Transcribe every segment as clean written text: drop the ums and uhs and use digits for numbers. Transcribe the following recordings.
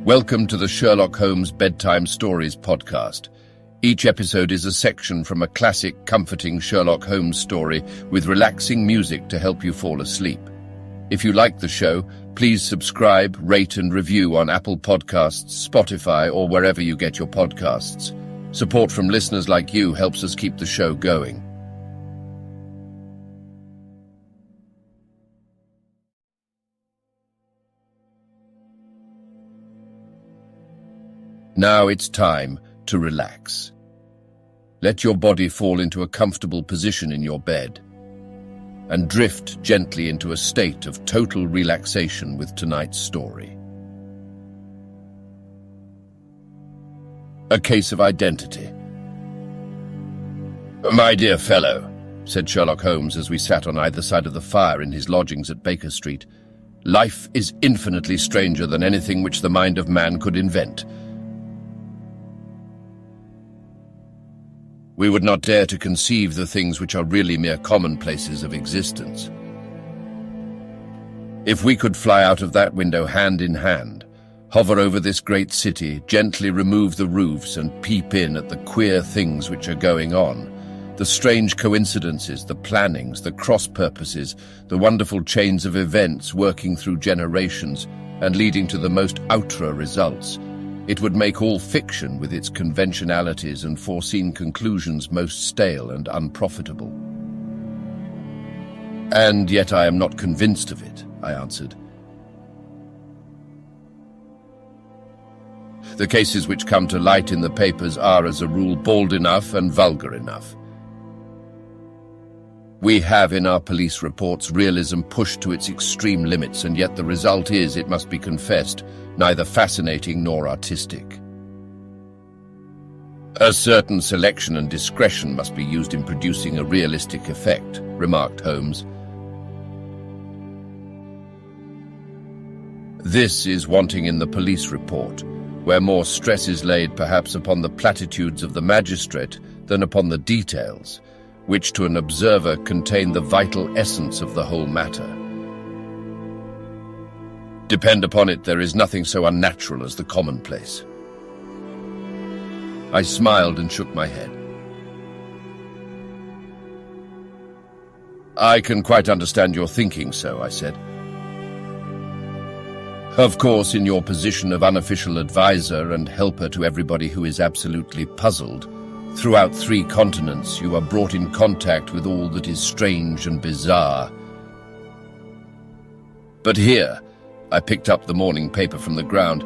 Welcome to the Sherlock Holmes Bedtime Stories podcast. Each episode is a section from a classic, comforting Sherlock Holmes story with relaxing music to help you fall asleep. If you like the show, please subscribe, rate and review on Apple Podcasts, Spotify, or wherever you get your podcasts. Support from listeners like you helps us keep the show going. Now it's time to relax. Let your body fall into a comfortable position in your bed and drift gently into a state of total relaxation with tonight's story. A case of identity. "My dear fellow," said Sherlock Holmes as we sat on either side of the fire in his lodgings at Baker Street, "life is infinitely stranger than anything which the mind of man could invent. We would not dare to conceive the things which are really mere commonplaces of existence. If we could fly out of that window hand in hand, hover over this great city, gently remove the roofs and peep in at the queer things which are going on, the strange coincidences, the plannings, the cross-purposes, the wonderful chains of events working through generations and leading to the most outre results, it would make all fiction with its conventionalities and foreseen conclusions most stale and unprofitable." "And yet I am not convinced of it," I answered. "The cases which come to light in the papers are, as a rule, bald enough and vulgar enough. We have in our police reports realism pushed to its extreme limits, and yet the result is, it must be confessed, neither fascinating nor artistic. A certain selection and discretion must be used in producing a realistic effect," remarked Holmes. "This is wanting in the police report, where more stress is laid perhaps upon the platitudes of the magistrate than upon the details, which to an observer contain the vital essence of the whole matter. Depend upon it, there is nothing so unnatural as the commonplace." I smiled and shook my head. "I can quite understand your thinking so," I said. "Of course, in your position of unofficial advisor and helper to everybody who is absolutely puzzled, throughout 3 continents you are brought in contact with all that is strange and bizarre. But here," I picked up the morning paper from the ground,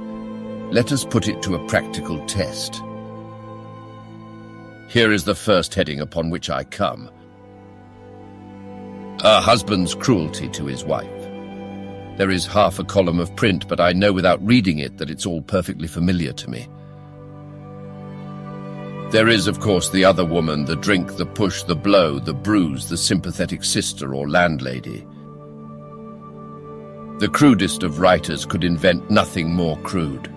"let us put it to a practical test. Here is the first heading upon which I come. A husband's cruelty to his wife. There is half a column of print, but I know without reading it that it's all perfectly familiar to me. There is, of course, the other woman, the drink, the push, the blow, the bruise, the sympathetic sister or landlady. The crudest of writers could invent nothing more crude.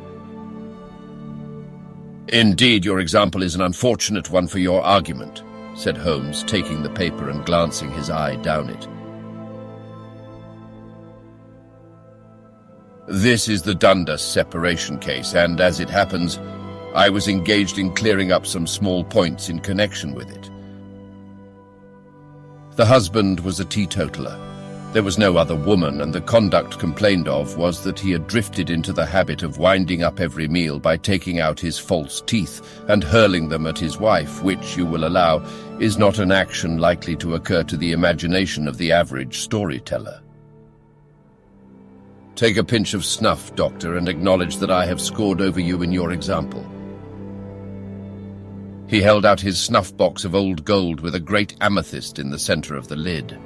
Indeed, your example is an unfortunate one for your argument," said Holmes, taking the paper and glancing his eye down it. "This is the Dundas separation case, and as it happens, I was engaged in clearing up some small points in connection with it. The husband was a teetotaler. There was no other woman, and the conduct complained of was that he had drifted into the habit of winding up every meal by taking out his false teeth and hurling them at his wife, which, you will allow, is not an action likely to occur to the imagination of the average storyteller. Take a pinch of snuff, Doctor, and acknowledge that I have scored over you in your example." He held out his snuff-box of old gold with a great amethyst in the center of the lid.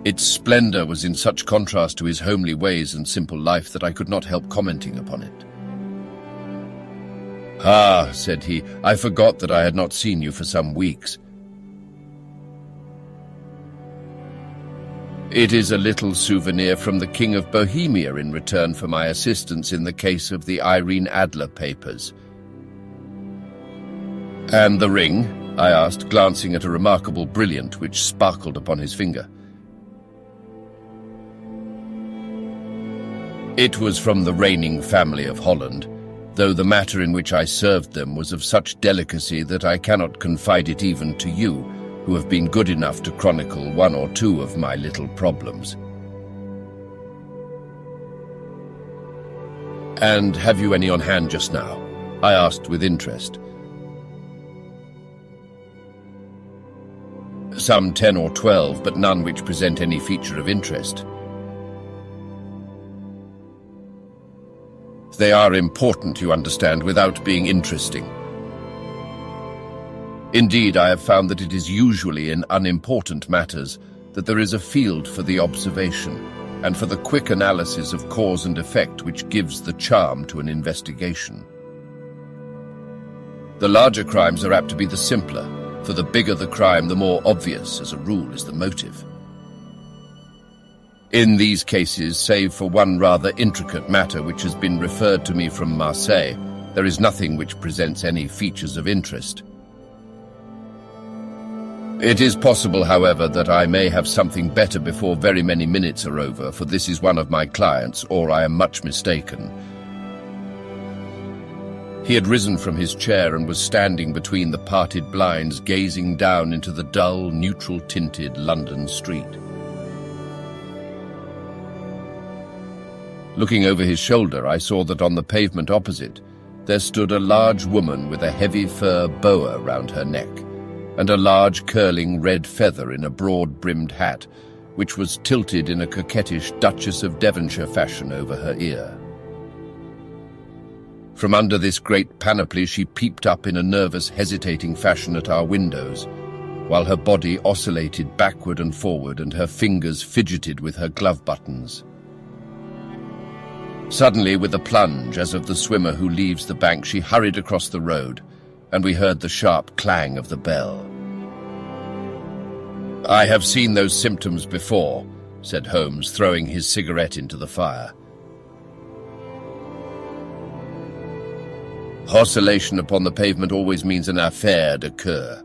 Its splendor was in such contrast to his homely ways and simple life that I could not help commenting upon it. "Ah," said he, "I forgot that I had not seen you for some weeks. It is a little souvenir from the King of Bohemia in return for my assistance in the case of the Irene Adler papers." "And the ring?" I asked, glancing at a remarkable brilliant which sparkled upon his finger. It was from the reigning family of Holland, though the matter in which I served them was of such delicacy that I cannot confide it even to you, who have been good enough to chronicle one or two of my little problems. And have you any on hand just now? I asked with interest. Some 10 or 12, but none which present any feature of interest. They are important, you understand, without being interesting. Indeed, I have found that it is usually in unimportant matters that there is a field for the observation and for the quick analysis of cause and effect which gives the charm to an investigation. The larger crimes are apt to be the simpler, for the bigger the crime, the more obvious, as a rule, is the motive. In these cases, save for one rather intricate matter which has been referred to me from Marseille, there is nothing which presents any features of interest. It is possible, however, that I may have something better before very many minutes are over, for this is one of my clients, or I am much mistaken. He had risen from his chair and was standing between the parted blinds, gazing down into the dull, neutral-tinted London street. Looking over his shoulder, I saw that on the pavement opposite there stood a large woman with a heavy fur boa round her neck, and a large curling red feather in a broad-brimmed hat, which was tilted in a coquettish Duchess of Devonshire fashion over her ear. From under this great panoply she peeped up in a nervous, hesitating fashion at our windows, while her body oscillated backward and forward and her fingers fidgeted with her glove buttons. Suddenly, with a plunge, as of the swimmer who leaves the bank, she hurried across the road, and we heard the sharp clang of the bell. "I have seen those symptoms before," said Holmes, throwing his cigarette into the fire. "Oscillation upon the pavement always means an affaire de coeur."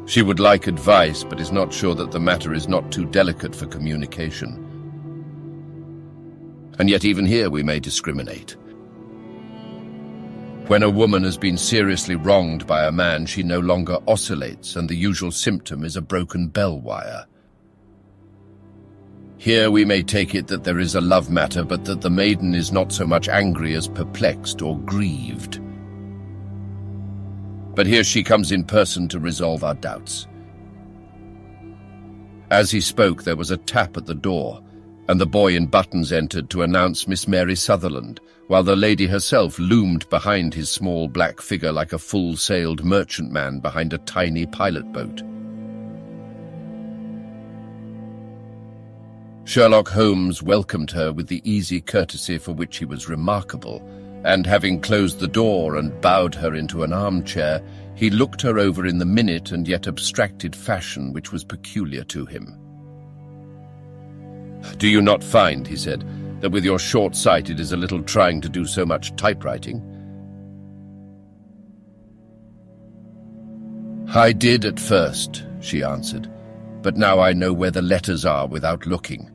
She would like advice, but is not sure that the matter is not too delicate for communication. And yet even here we may discriminate. When a woman has been seriously wronged by a man, she no longer oscillates, and the usual symptom is a broken bell wire. Here we may take it that there is a love matter, but that the maiden is not so much angry as perplexed or grieved. But here she comes in person to resolve our doubts. As he spoke, there was a tap at the door, and the boy in buttons entered to announce Miss Mary Sutherland, while the lady herself loomed behind his small black figure like a full-sailed merchantman behind a tiny pilot boat. Sherlock Holmes welcomed her with the easy courtesy for which he was remarkable, and having closed the door and bowed her into an armchair, he looked her over in the minute and yet abstracted fashion which was peculiar to him. "Do you not find," he said, "that with your short sight it is a little trying to do so much typewriting?" "I did at first," she answered, "but now I know where the letters are without looking."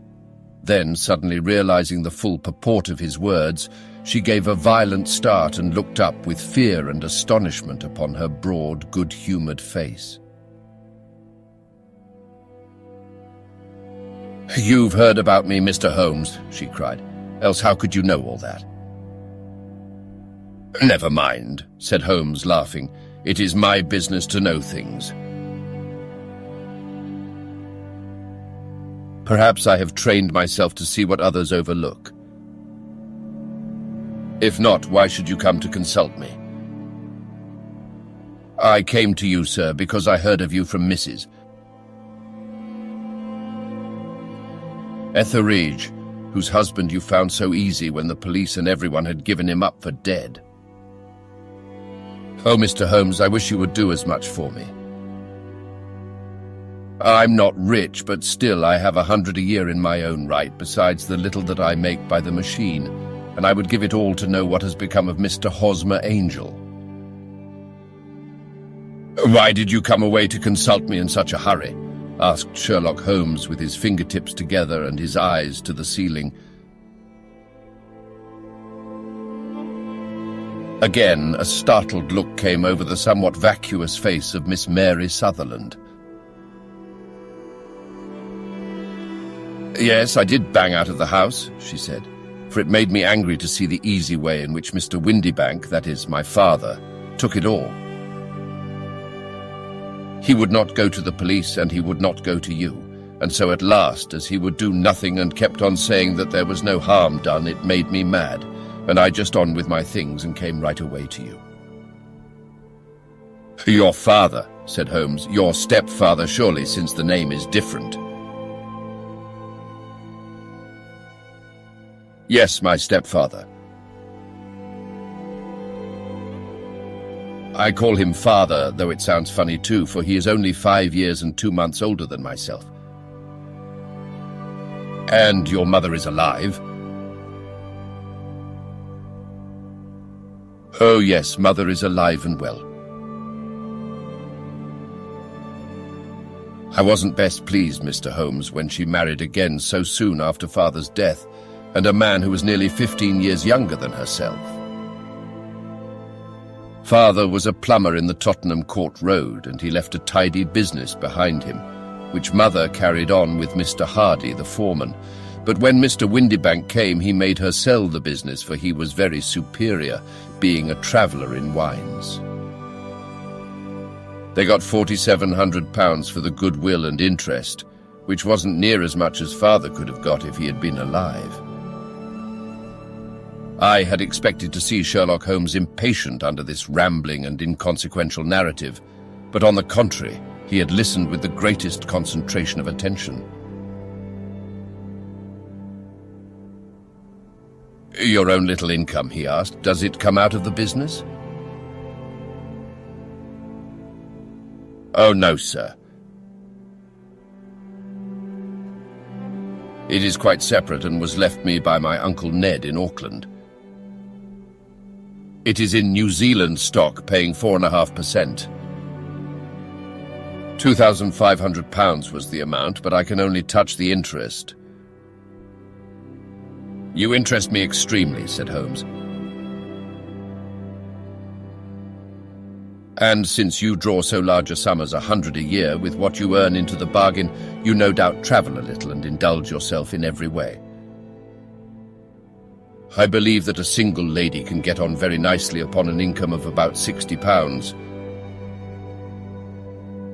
Then, suddenly realizing the full purport of his words, she gave a violent start and looked up with fear and astonishment upon her broad, good-humored face. "You've heard about me, Mr. Holmes," she cried. "Else how could you know all that?" "Never mind," said Holmes, laughing. "It is my business to know things." "Perhaps I have trained myself to see what others overlook. If not, why should you come to consult me?" "I came to you, sir, because I heard of you from Mrs. Etheridge, whose husband you found so easy when the police and everyone had given him up for dead. Oh, Mr. Holmes, I wish you would do as much for me. I'm not rich, but still I have 100 a year in my own right, besides the little that I make by the machine, and I would give it all to know what has become of Mr. Hosmer Angel." "Why did you come away to consult me in such a hurry?" asked Sherlock Holmes with his fingertips together and his eyes to the ceiling. Again, a startled look came over the somewhat vacuous face of Miss Mary Sutherland. "Yes, I did bang out of the house," she said, "for it made me angry to see the easy way in which Mr. Windybank, that is, my father, took it all. He would not go to the police and he would not go to you, and so at last, as he would do nothing and kept on saying that there was no harm done, it made me mad, and I just on with my things and came right away to you." "Your father," said Holmes. "Your stepfather, surely, since the name is different." "Yes, my stepfather. I call him father, though it sounds funny too, for he is only 5 years and 2 months older than myself." "And your mother is alive?" "Oh yes, mother is alive and well." "I wasn't best pleased, Mr. Holmes, when she married again so soon after father's death, and a man who was nearly 15 years younger than herself. Father was a plumber in the Tottenham Court Road, and he left a tidy business behind him, which mother carried on with Mr. Hardy, the foreman. But when Mr. Windybank came, he made her sell the business, for he was very superior, being a traveller in wines. They got £4,700 for the goodwill and interest, which wasn't near as much as father could have got if he had been alive. I had expected to see Sherlock Holmes impatient under this rambling and inconsequential narrative, but on the contrary, he had listened with the greatest concentration of attention. "Your own little income," he asked, "does it come out of the business?" "Oh, no, sir. It is quite separate and was left me by my Uncle Ned in Auckland. It is in New Zealand stock, paying 4.5%. £2,500 was the amount, but I can only touch the interest." "You interest me extremely," said Holmes. "And since you draw so large a sum as 100 a year, with what you earn into the bargain, you no doubt travel a little and indulge yourself in every way." "I believe that a single lady can get on very nicely upon an income of about £60.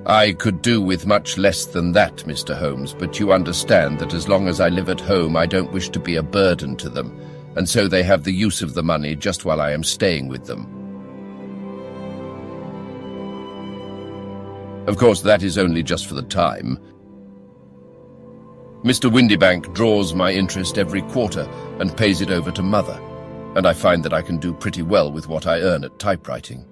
"I could do with much less than that, Mr. Holmes, but you understand that as long as I live at home I don't wish to be a burden to them, and so they have the use of the money just while I am staying with them. Of course, that is only just for the time. Mr. Windybank draws my interest every quarter and pays it over to mother, and I find that I can do pretty well with what I earn at typewriting.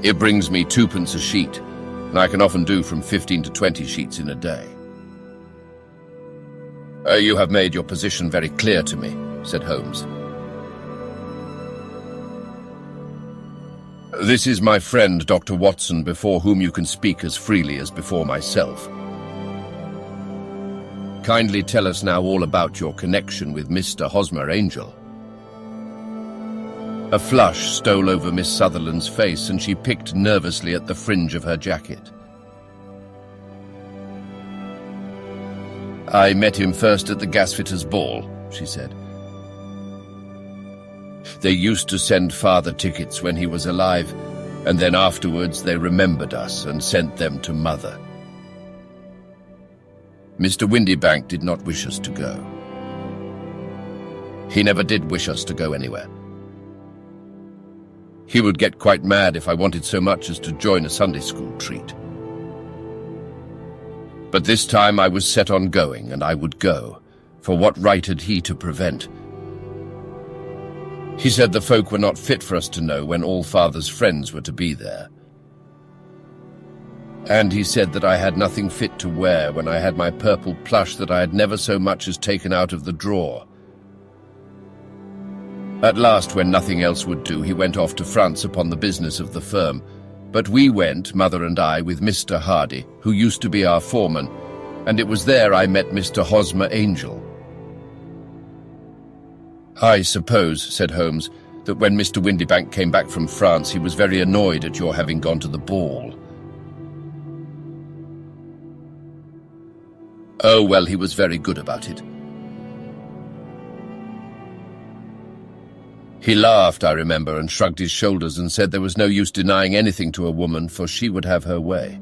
It brings me 2p a sheet, and I can often do from 15 to 20 sheets in a day." "You have made your position very clear to me," said Holmes. "This is my friend, Dr. Watson, before whom you can speak as freely as before myself. Kindly tell us now all about your connection with Mr. Hosmer Angel." A flush stole over Miss Sutherland's face, and she picked nervously at the fringe of her jacket. "I met him first at the gasfitter's ball," she said. "They used to send father tickets when he was alive, and then afterwards they remembered us and sent them to mother. Mr. Windybank did not wish us to go. He never did wish us to go anywhere. He would get quite mad if I wanted so much as to join a Sunday school treat. But this time I was set on going, and I would go, for what right had he to prevent? He said the folk were not fit for us to know when all father's friends were to be there. And he said that I had nothing fit to wear when I had my purple plush that I had never so much as taken out of the drawer. At last, when nothing else would do, he went off to France upon the business of the firm, But we went, Mother and I, with Mr. Hardy, who used to be our foreman, and it was there I met Mr. Hosmer Angel. I suppose, said Holmes, that when Mr. Windybank came back from France, he was very annoyed at your having gone to the ball. Oh, well, he was very good about it. He laughed, I remember, and shrugged his shoulders and said there was no use denying anything to a woman, for she would have her way.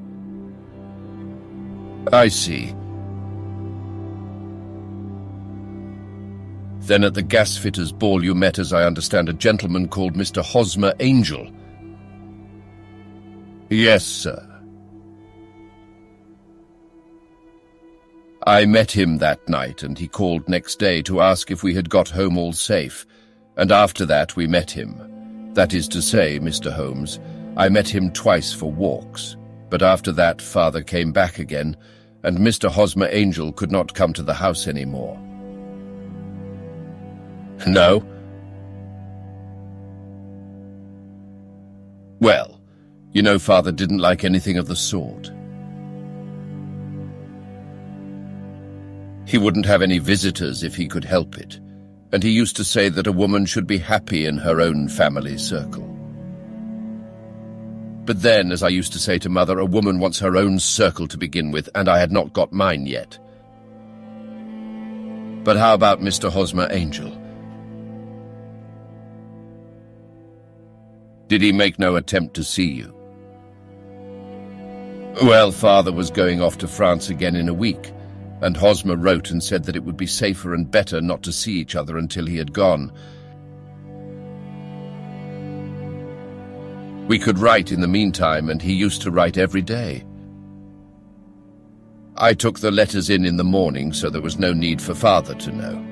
I see. Then at the gasfitters' ball you met, as I understand, a gentleman called Mr. Hosmer Angel. Yes, sir. I met him that night, and he called next day to ask if we had got home all safe, and after that we met him. That is to say, Mr. Holmes, I met him twice for walks, but after that Father came back again, and Mr. Hosmer Angel could not come to the house any more. No? Well, you know Father didn't like anything of the sort. He wouldn't have any visitors if he could help it, and he used to say that a woman should be happy in her own family circle. But then, as I used to say to Mother, a woman wants her own circle to begin with, and I had not got mine yet. But how about Mr. Hosmer Angel? Did he make no attempt to see you? Well, Father was going off to France again in a week, and Hosmer wrote and said that it would be safer and better not to see each other until he had gone. We could write in the meantime, and he used to write every day. I took the letters in the morning, so there was no need for Father to know.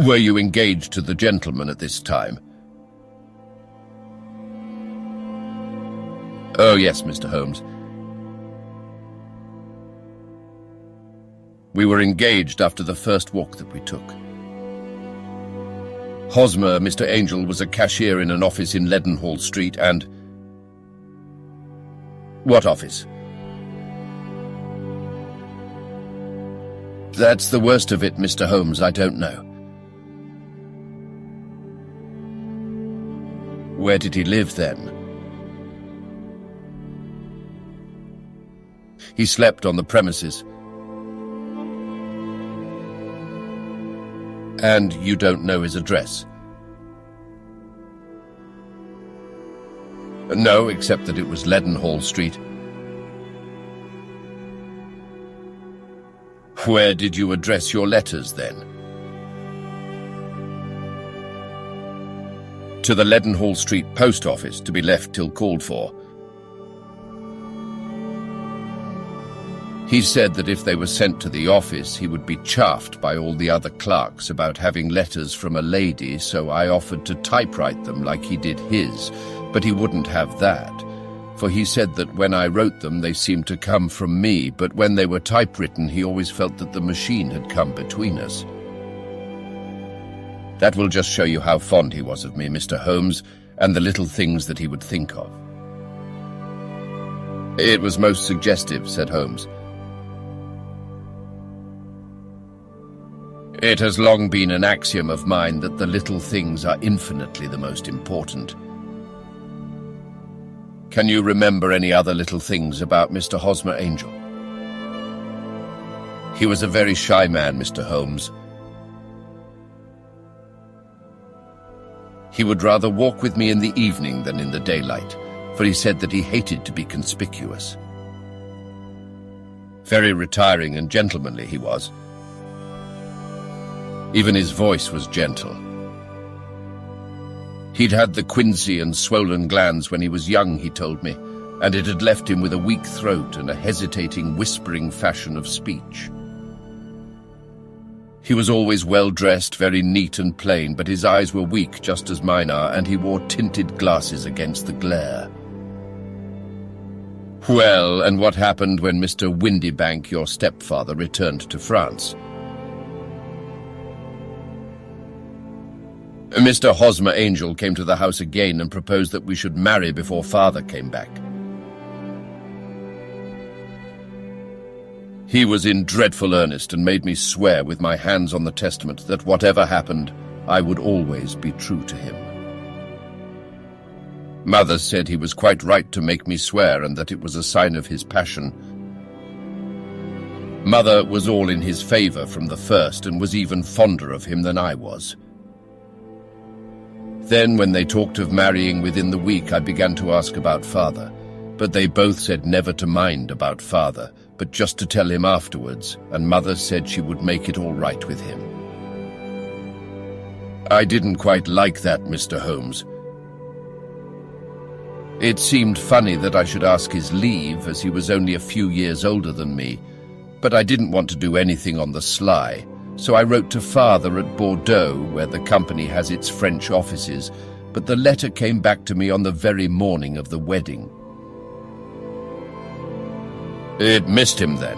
Were you engaged to the gentleman at this time? Oh, yes, Mr. Holmes. We were engaged after the first walk that we took. Hosmer, Mr. Angel, was a cashier in an office in Leadenhall Street, and... What office? That's the worst of it, Mr. Holmes, I don't know. Where did he live, then? He slept on the premises. And you don't know his address? No, except that it was Leadenhall Street. Where did you address your letters, then? To the Leadenhall Street post office, to be left till called for. He said that if they were sent to the office, he would be chaffed by all the other clerks about having letters from a lady, so I offered to typewrite them like he did his, but he wouldn't have that, for he said that when I wrote them they seemed to come from me, but when they were typewritten he always felt that the machine had come between us. That will just show you how fond he was of me, Mr. Holmes, and the little things that he would think of. It was most suggestive, said Holmes. It has long been an axiom of mine that the little things are infinitely the most important. Can you remember any other little things about Mr. Hosmer Angel? He was a very shy man, Mr. Holmes. He would rather walk with me in the evening than in the daylight, for he said that he hated to be conspicuous. Very retiring and gentlemanly he was. Even his voice was gentle. He'd had the quinsy and swollen glands when he was young, he told me, and it had left him with a weak throat and a hesitating, whispering fashion of speech. He was always well-dressed, very neat and plain, but his eyes were weak, just as mine are, and he wore tinted glasses against the glare. Well, and what happened when Mr. Windybank, your stepfather, returned to France? Mr. Hosmer Angel came to the house again and proposed that we should marry before father came back. He was in dreadful earnest and made me swear with my hands on the testament that whatever happened, I would always be true to him. Mother said he was quite right to make me swear and that it was a sign of his passion. Mother was all in his favor from the first and was even fonder of him than I was. Then, when they talked of marrying within the week, I began to ask about father, but they both said never to mind about father, but just to tell him afterwards, and Mother said she would make it all right with him. I didn't quite like that, Mr. Holmes. It seemed funny that I should ask his leave, as he was only a few years older than me, but I didn't want to do anything on the sly, so I wrote to father at Bordeaux, where the company has its French offices, but the letter came back to me on the very morning of the wedding. It missed him then?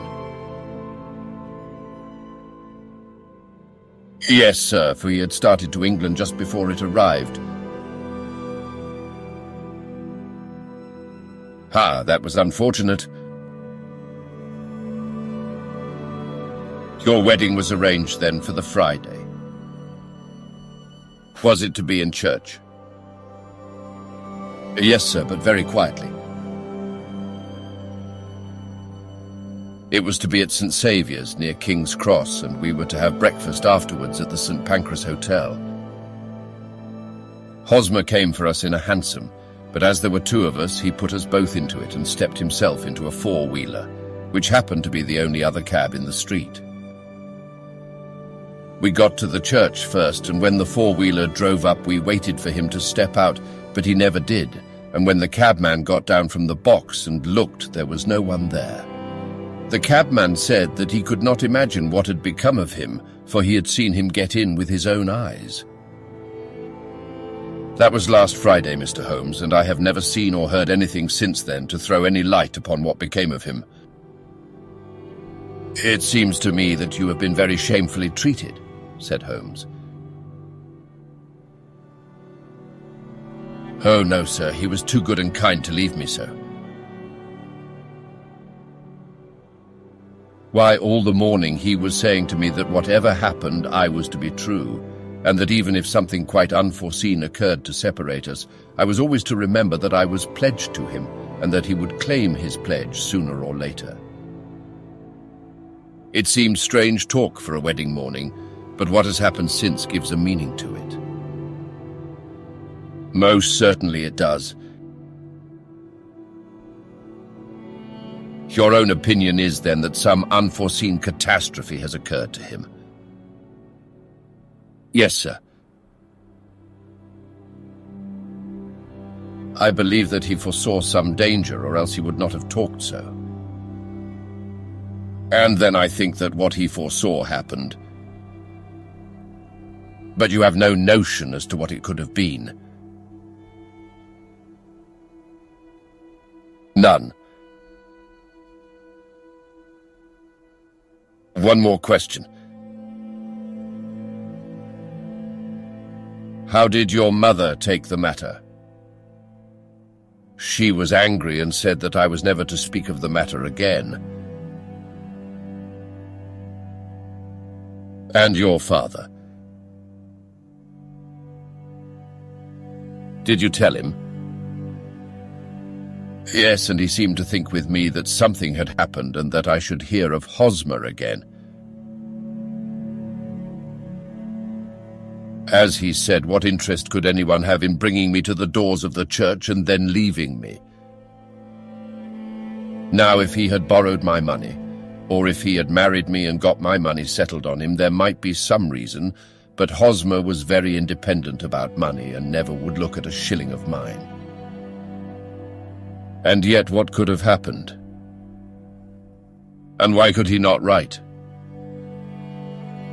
Yes, sir, for he had started to England just before it arrived. Ah, that was unfortunate. Your wedding was arranged then for the Friday. Was it to be in church? Yes, sir, but very quietly. It was to be at St. Saviour's near King's Cross, and we were to have breakfast afterwards at the St. Pancras Hotel. Hosmer came for us in a hansom, but as there were two of us, he put us both into it and stepped himself into a four-wheeler, which happened to be the only other cab in the street. We got to the church first, and when the four-wheeler drove up, we waited for him to step out, but he never did, and when the cabman got down from the box and looked, there was no one there. The cabman said that he could not imagine what had become of him, for he had seen him get in with his own eyes. That was last Friday, Mr. Holmes, and I have never seen or heard anything since then to throw any light upon what became of him. It seems to me that you have been very shamefully treated, said Holmes. Oh, no, sir, he was too good and kind to leave me so. Why, all the morning he was saying to me that whatever happened, I was to be true, and that even if something quite unforeseen occurred to separate us, I was always to remember that I was pledged to him, and that he would claim his pledge sooner or later. It seemed strange talk for a wedding morning, but what has happened since gives a meaning to it. Most certainly it does. Your own opinion is, then, that some unforeseen catastrophe has occurred to him? Yes, sir. I believe that he foresaw some danger, or else he would not have talked so. And then I think that what he foresaw happened. But you have no notion as to what it could have been? None. One more question. How did your mother take the matter? She was angry and said that I was never to speak of the matter again. And your father? Did you tell him? Yes, and he seemed to think with me that something had happened and that I should hear of Hosmer again. As he said, what interest could anyone have in bringing me to the doors of the church and then leaving me? Now, if he had borrowed my money, or if he had married me and got my money settled on him, there might be some reason, but Hosmer was very independent about money and never would look at a shilling of mine. And yet what could have happened? And why could he not write?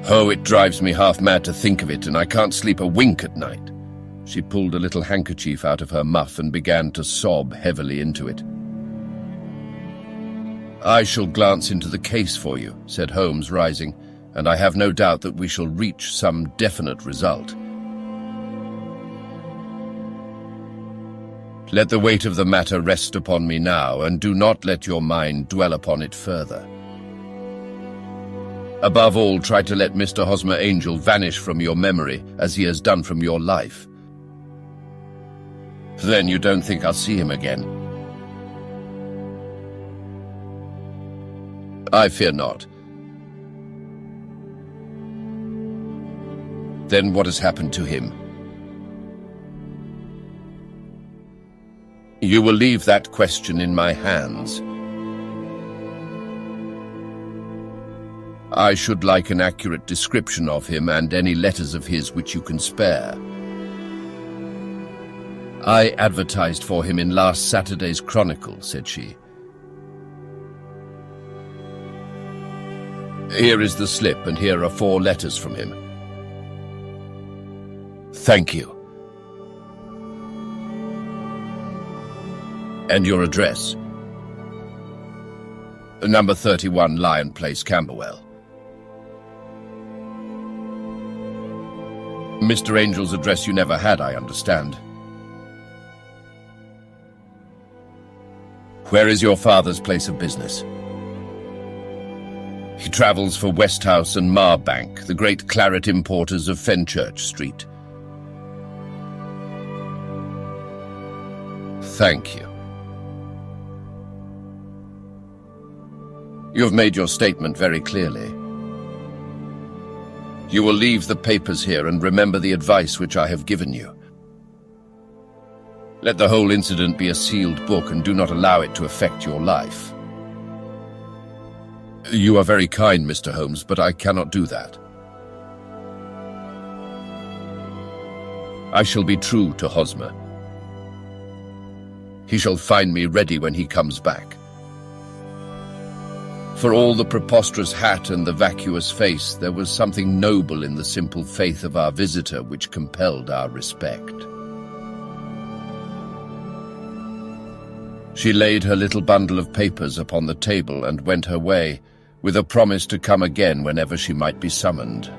Oh, it drives me half mad to think of it, and I can't sleep a wink at night. She pulled a little handkerchief out of her muff and began to sob heavily into it. I shall glance into the case for you, said Holmes, rising, and I have no doubt that we shall reach some definite result. Let the weight of the matter rest upon me now, and do not let your mind dwell upon it further. Above all, try to let Mr. Hosmer Angel vanish from your memory, as he has done from your life. Then you don't think I'll see him again? I fear not. Then what has happened to him? You will leave that question in my hands. I should like an accurate description of him and any letters of his which you can spare. I advertised for him in last Saturday's Chronicle, said she. Here is the slip, and here are 4 letters from him. Thank you. And your address? Number 31, Lion Place, Camberwell. Mr. Angel's address you never had, I understand. Where is your father's place of business? He travels for Westhouse and Marbank, the great claret importers of Fenchurch Street. Thank you. You have made your statement very clearly. You will leave the papers here and remember the advice which I have given you. Let the whole incident be a sealed book and do not allow it to affect your life. You are very kind, Mr. Holmes, but I cannot do that. I shall be true to Hosmer. He shall find me ready when he comes back. For all the preposterous hat and the vacuous face, there was something noble in the simple faith of our visitor which compelled our respect. She laid her little bundle of papers upon the table and went her way, with a promise to come again whenever she might be summoned.